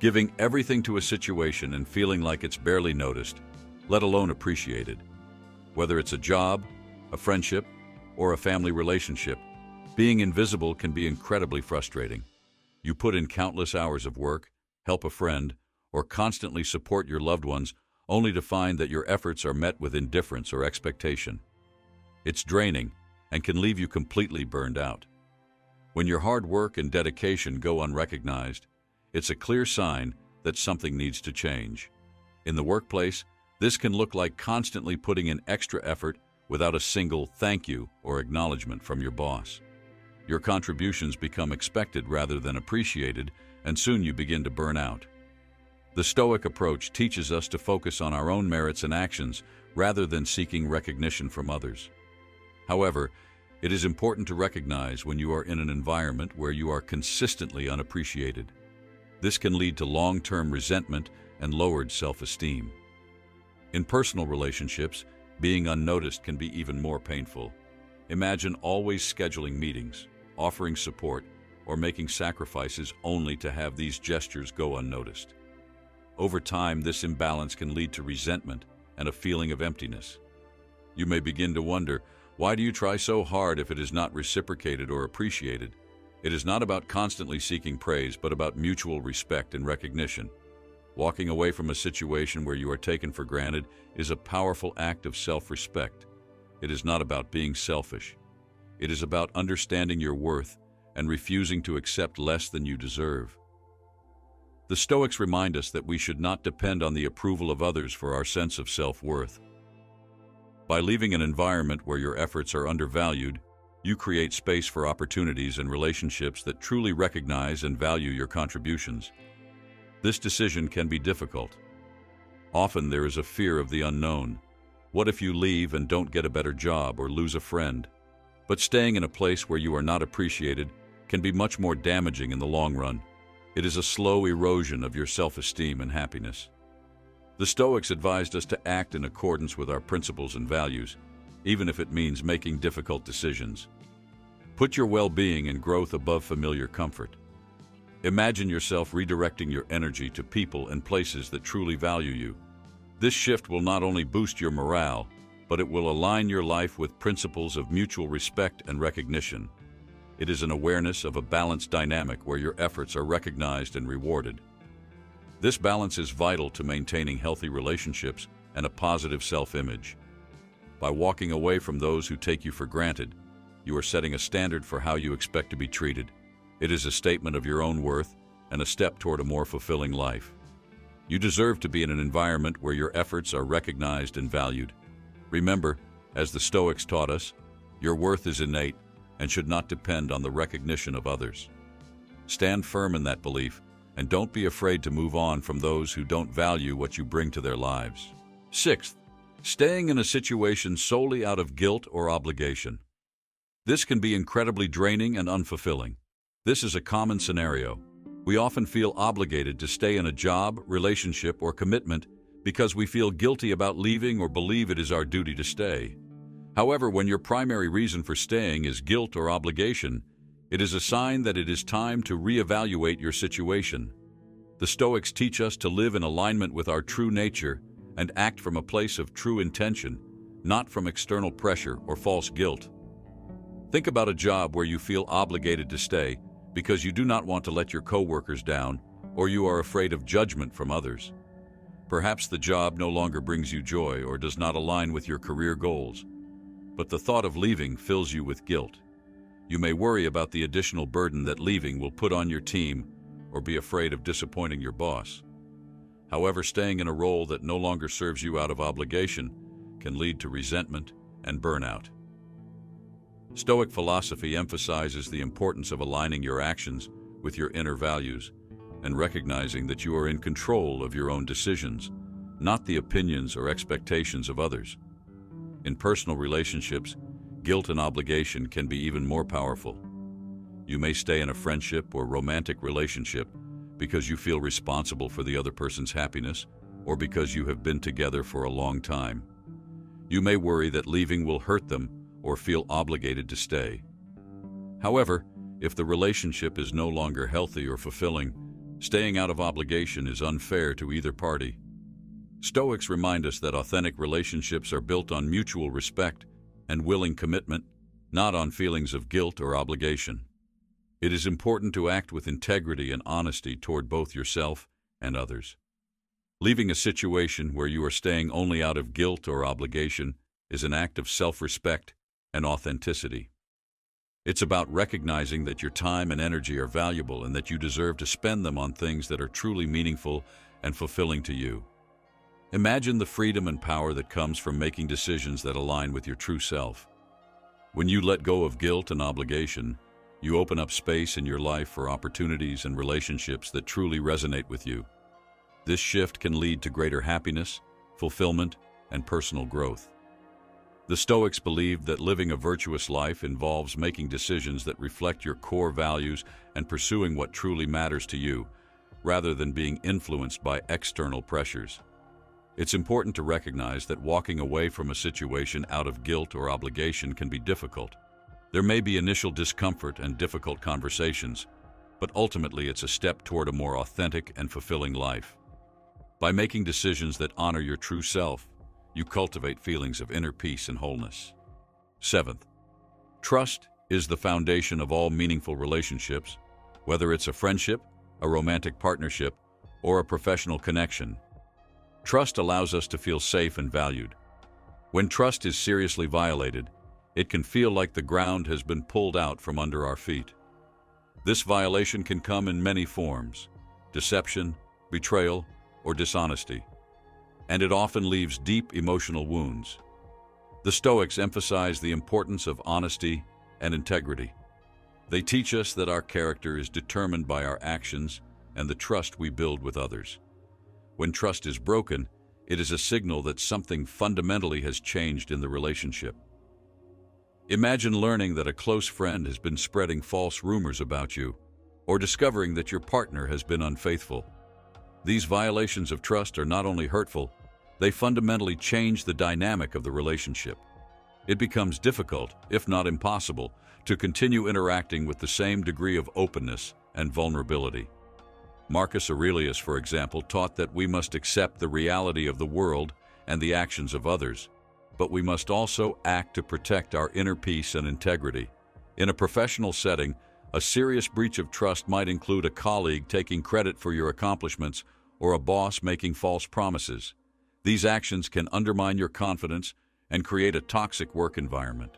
giving everything to a situation and feeling like it's barely noticed, let alone appreciated. Whether it's a job, a friendship, or a family relationship, being invisible can be incredibly frustrating. You put in countless hours of work, help a friend, or constantly support your loved ones, only to find that your efforts are met with indifference or expectation. It's draining and can leave you completely burned out. When your hard work and dedication go unrecognized, it's a clear sign that something needs to change. In the workplace, this can look like constantly putting in extra effort without a single thank you or acknowledgement from your boss. Your contributions become expected rather than appreciated, and soon you begin to burn out. The Stoic approach teaches us to focus on our own merits and actions rather than seeking recognition from others. However, it is important to recognize when you are in an environment where you are consistently unappreciated. This can lead to long-term resentment and lowered self-esteem. In personal relationships, being unnoticed can be even more painful. Imagine always scheduling meetings, offering support, or making sacrifices only to have these gestures go unnoticed. Over time, this imbalance can lead to resentment and a feeling of emptiness. You may begin to wonder, why do you try so hard if it is not reciprocated or appreciated? It is not about constantly seeking praise, but about mutual respect and recognition. Walking away from a situation where you are taken for granted is a powerful act of self-respect. It is not about being selfish. It is about understanding your worth and refusing to accept less than you deserve. The Stoics remind us that we should not depend on the approval of others for our sense of self-worth. By leaving an environment where your efforts are undervalued, you create space for opportunities and relationships that truly recognize and value your contributions. This decision can be difficult. Often there is a fear of the unknown. What if you leave and don't get a better job or lose a friend? But staying in a place where you are not appreciated can be much more damaging in the long run. It is a slow erosion of your self-esteem and happiness. The Stoics advised us to act in accordance with our principles and values, even if it means making difficult decisions. Put your well-being and growth above familiar comfort. Imagine yourself redirecting your energy to people and places that truly value you. This shift will not only boost your morale, but it will align your life with principles of mutual respect and recognition. It is an awareness of a balanced dynamic where your efforts are recognized and rewarded. This balance is vital to maintaining healthy relationships and a positive self-image. By walking away from those who take you for granted, you are setting a standard for how you expect to be treated. It is a statement of your own worth and a step toward a more fulfilling life. You deserve to be in an environment where your efforts are recognized and valued. Remember, as the Stoics taught us, your worth is innate and should not depend on the recognition of others. Stand firm in that belief, and don't be afraid to move on from those who don't value what you bring to their lives. Sixth, staying in a situation solely out of guilt or obligation. This can be incredibly draining and unfulfilling. This is a common scenario. We often feel obligated to stay in a job, relationship, or commitment because we feel guilty about leaving or believe it is our duty to stay. However, when your primary reason for staying is guilt or obligation, it is a sign that it is time to reevaluate your situation. The Stoics teach us to live in alignment with our true nature and act from a place of true intention, not from external pressure or false guilt. Think about a job where you feel obligated to stay because you do not want to let your coworkers down or you are afraid of judgment from others. Perhaps the job no longer brings you joy or does not align with your career goals, but the thought of leaving fills you with guilt. You may worry about the additional burden that leaving will put on your team or be afraid of disappointing your boss. However, staying in a role that no longer serves you out of obligation can lead to resentment and burnout. Stoic philosophy emphasizes the importance of aligning your actions with your inner values and recognizing that you are in control of your own decisions, not the opinions or expectations of others. In personal relationships, guilt and obligation can be even more powerful. You may stay in a friendship or romantic relationship because you feel responsible for the other person's happiness or because you have been together for a long time. You may worry that leaving will hurt them or feel obligated to stay. However, if the relationship is no longer healthy or fulfilling, Staying out of obligation is unfair to either party. Stoics remind us that authentic relationships are built on mutual respect and willing commitment, not on feelings of guilt or obligation. It is important to act with integrity and honesty toward both yourself and others. Leaving a situation where you are staying only out of guilt or obligation is an act of self-respect and authenticity. It's about recognizing that your time and energy are valuable and that you deserve to spend them on things that are truly meaningful and fulfilling to you. Imagine the freedom and power that comes from making decisions that align with your true self. When you let go of guilt and obligation, you open up space in your life for opportunities and relationships that truly resonate with you. This shift can lead to greater happiness, fulfillment, and personal growth. The Stoics believed that living a virtuous life involves making decisions that reflect your core values and pursuing what truly matters to you, rather than being influenced by external pressures. It's important to recognize that walking away from a situation out of guilt or obligation can be difficult. There may be initial discomfort and difficult conversations, but ultimately it's a step toward a more authentic and fulfilling life. By making decisions that honor your true self, you cultivate feelings of inner peace and wholeness. Seventh, trust is the foundation of all meaningful relationships, whether it's a friendship, a romantic partnership, or a professional connection. Trust allows us to feel safe and valued. When trust is seriously violated, it can feel like the ground has been pulled out from under our feet. This violation can come in many forms: deception, betrayal, or dishonesty, and it often leaves deep emotional wounds. The Stoics emphasize the importance of honesty and integrity. They teach us that our character is determined by our actions and the trust we build with others. When trust is broken, it is a signal that something fundamentally has changed in the relationship. Imagine learning that a close friend has been spreading false rumors about you, or discovering that your partner has been unfaithful. These violations of trust are not only hurtful, they fundamentally change the dynamic of the relationship. It becomes difficult, if not impossible, to continue interacting with the same degree of openness and vulnerability. Marcus Aurelius, for example, taught that we must accept the reality of the world and the actions of others, but we must also act to protect our inner peace and integrity. In a professional setting, a serious breach of trust might include a colleague taking credit for your accomplishments or a boss making false promises. These actions can undermine your confidence and create a toxic work environment.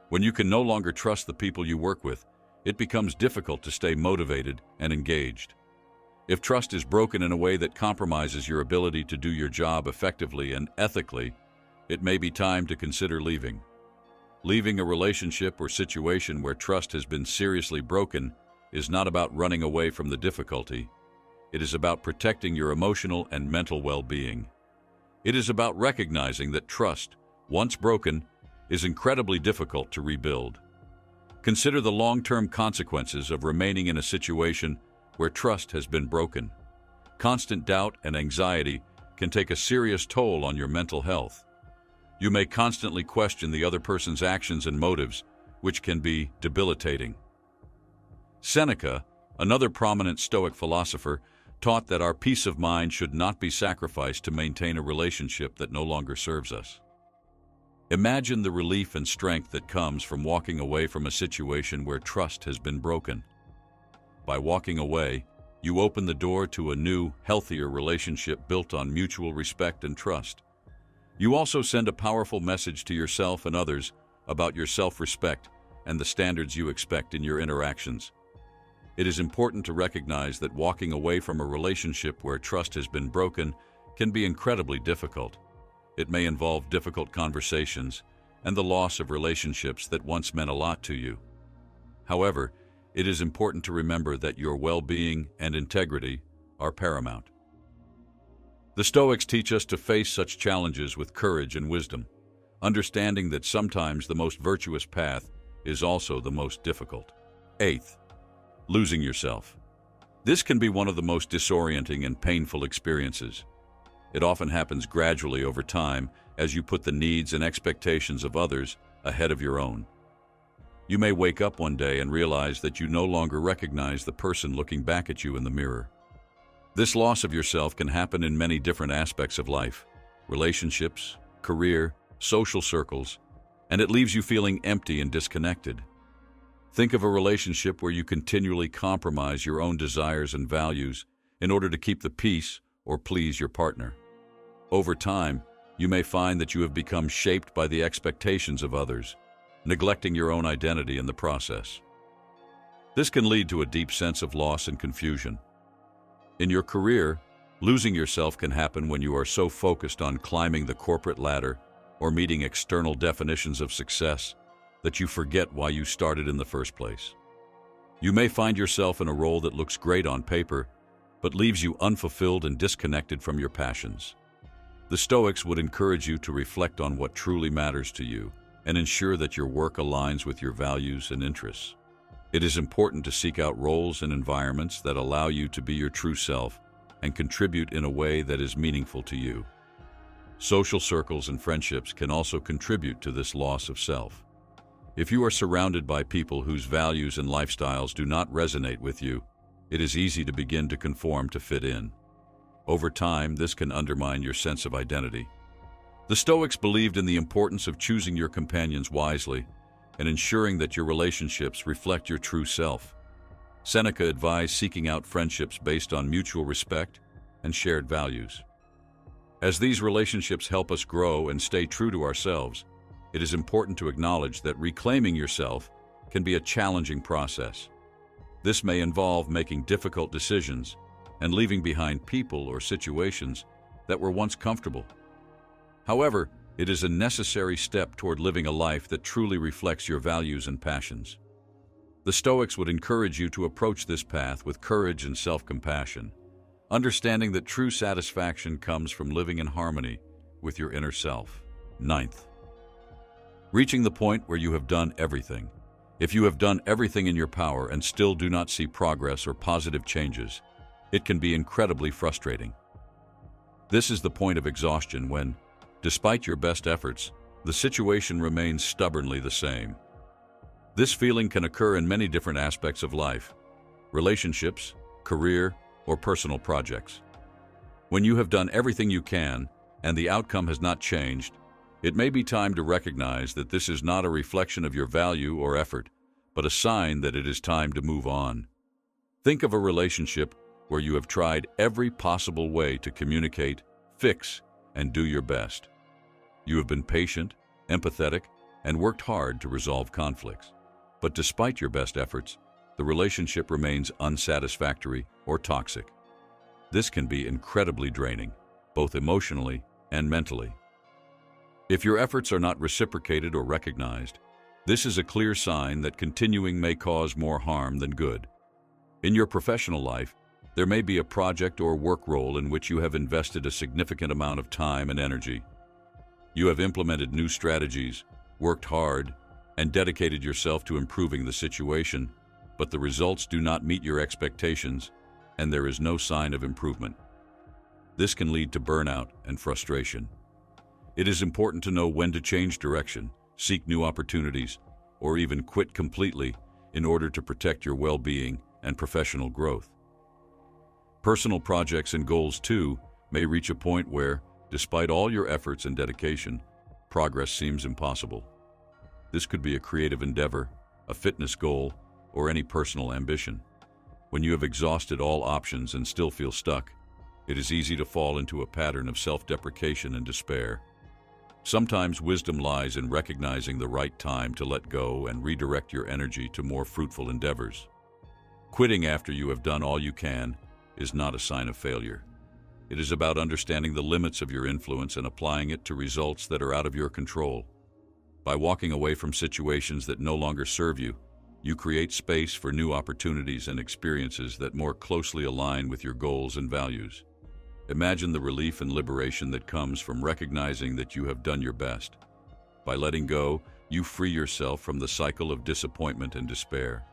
When you can no longer trust the people you work with, it becomes difficult to stay motivated and engaged. If trust is broken in a way that compromises your ability to do your job effectively and ethically, it may be time to consider leaving. Leaving a relationship or situation where trust has been seriously broken is not about running away from the difficulty. It is about protecting your emotional and mental well-being. It is about recognizing that trust, once broken, is incredibly difficult to rebuild. Consider the long-term consequences of remaining in a situation where trust has been broken. Constant doubt and anxiety can take a serious toll on your mental health. You may constantly question the other person's actions and motives, which can be debilitating. Seneca, another prominent Stoic philosopher, taught that our peace of mind should not be sacrificed to maintain a relationship that no longer serves us. Imagine the relief and strength that comes from walking away from a situation where trust has been broken. By walking away, you open the door to a new, healthier relationship built on mutual respect and trust. You also send a powerful message to yourself and others about your self-respect and the standards you expect in your interactions. It is important to recognize that walking away from a relationship where trust has been broken can be incredibly difficult. It may involve difficult conversations and the loss of relationships that once meant a lot to you. However, it is important to remember that your well-being and integrity are paramount. The Stoics teach us to face such challenges with courage and wisdom, understanding that sometimes the most virtuous path is also the most difficult. Eighth, losing yourself. This can be one of the most disorienting and painful experiences. It often happens gradually over time as you put the needs and expectations of others ahead of your own. You may wake up one day and realize that you no longer recognize the person looking back at you in the mirror. This loss of yourself can happen in many different aspects of life: relationships, career, social circles, and it leaves you feeling empty and disconnected. Think of a relationship where you continually compromise your own desires and values in order to keep the peace or please your partner. Over time, you may find that you have become shaped by the expectations of others, neglecting your own identity in the process. This can lead to a deep sense of loss and confusion. In your career, losing yourself can happen when you are so focused on climbing the corporate ladder or meeting external definitions of success that you forget why you started in the first place. You may find yourself in a role that looks great on paper, but leaves you unfulfilled and disconnected from your passions. The Stoics would encourage you to reflect on what truly matters to you and ensure that your work aligns with your values and interests. It is important to seek out roles and environments that allow you to be your true self and contribute in a way that is meaningful to you. Social circles and friendships can also contribute to this loss of self. If you are surrounded by people whose values and lifestyles do not resonate with you, it is easy to begin to conform to fit in. Over time, this can undermine your sense of identity. The Stoics believed in the importance of choosing your companions wisely and ensuring that your relationships reflect your true self. Seneca advised seeking out friendships based on mutual respect and shared values. As these relationships help us grow and stay true to ourselves, it is important to acknowledge that reclaiming yourself can be a challenging process. This may involve making difficult decisions and leaving behind people or situations that were once comfortable. However, it is a necessary step toward living a life that truly reflects your values and passions. The Stoics would encourage you to approach this path with courage and self-compassion, understanding that true satisfaction comes from living in harmony with your inner self. Ninth, reaching the point where you have done everything. If you have done everything in your power and still do not see progress or positive changes, it can be incredibly frustrating. This is the point of exhaustion when, despite your best efforts, the situation remains stubbornly the same. This feeling can occur in many different aspects of life: relationships, career, or personal projects. When you have done everything you can and the outcome has not changed, it may be time to recognize that this is not a reflection of your value or effort, but a sign that it is time to move on. Think of a relationship where you have tried every possible way to communicate, fix, and do your best. You have been patient, empathetic, and worked hard to resolve conflicts. But despite your best efforts, the relationship remains unsatisfactory or toxic. This can be incredibly draining, both emotionally and mentally. If your efforts are not reciprocated or recognized, this is a clear sign that continuing may cause more harm than good. In your professional life, there may be a project or work role in which you have invested a significant amount of time and energy. You have implemented new strategies, worked hard, and dedicated yourself to improving the situation, but the results do not meet your expectations, and there is no sign of improvement. This can lead to burnout and frustration. It is important to know when to change direction, seek new opportunities, or even quit completely in order to protect your well-being and professional growth. Personal projects and goals, too, may reach a point where, despite all your efforts and dedication, progress seems impossible. This could be a creative endeavor, a fitness goal, or any personal ambition. When you have exhausted all options and still feel stuck, it is easy to fall into a pattern of self-deprecation and despair. Sometimes wisdom lies in recognizing the right time to let go and redirect your energy to more fruitful endeavors. Quitting after you have done all you can is not a sign of failure. It is about understanding the limits of your influence and applying it to results that are out of your control. By walking away from situations that no longer serve you, you create space for new opportunities and experiences that more closely align with your goals and values. Imagine the relief and liberation that comes from recognizing that you have done your best. By letting go, you free yourself from the cycle of disappointment and despair.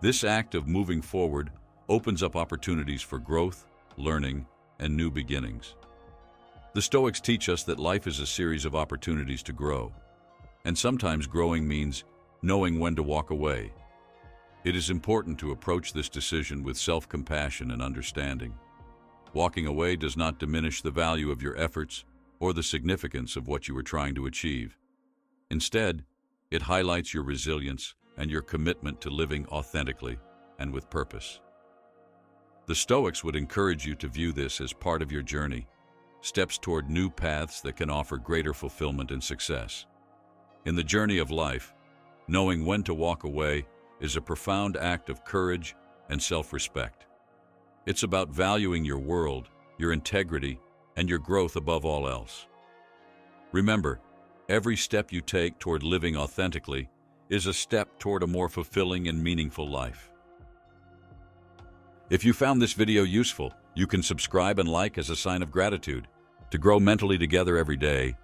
This act of moving forward opens up opportunities for growth, learning, and new beginnings. The Stoics teach us that life is a series of opportunities to grow, and sometimes growing means knowing when to walk away. It is important to approach this decision with self-compassion and understanding. Walking away does not diminish the value of your efforts or the significance of what you were trying to achieve. Instead, it highlights your resilience and your commitment to living authentically and with purpose. The Stoics would encourage you to view this as part of your journey, steps toward new paths that can offer greater fulfillment and success. In the journey of life, knowing when to walk away is a profound act of courage and self-respect. It's about valuing your world, your integrity, and your growth above all else. Remember, every step you take toward living authentically is a step toward a more fulfilling and meaningful life. If you found this video useful, you can subscribe and like as a sign of gratitude. To grow mentally together every day,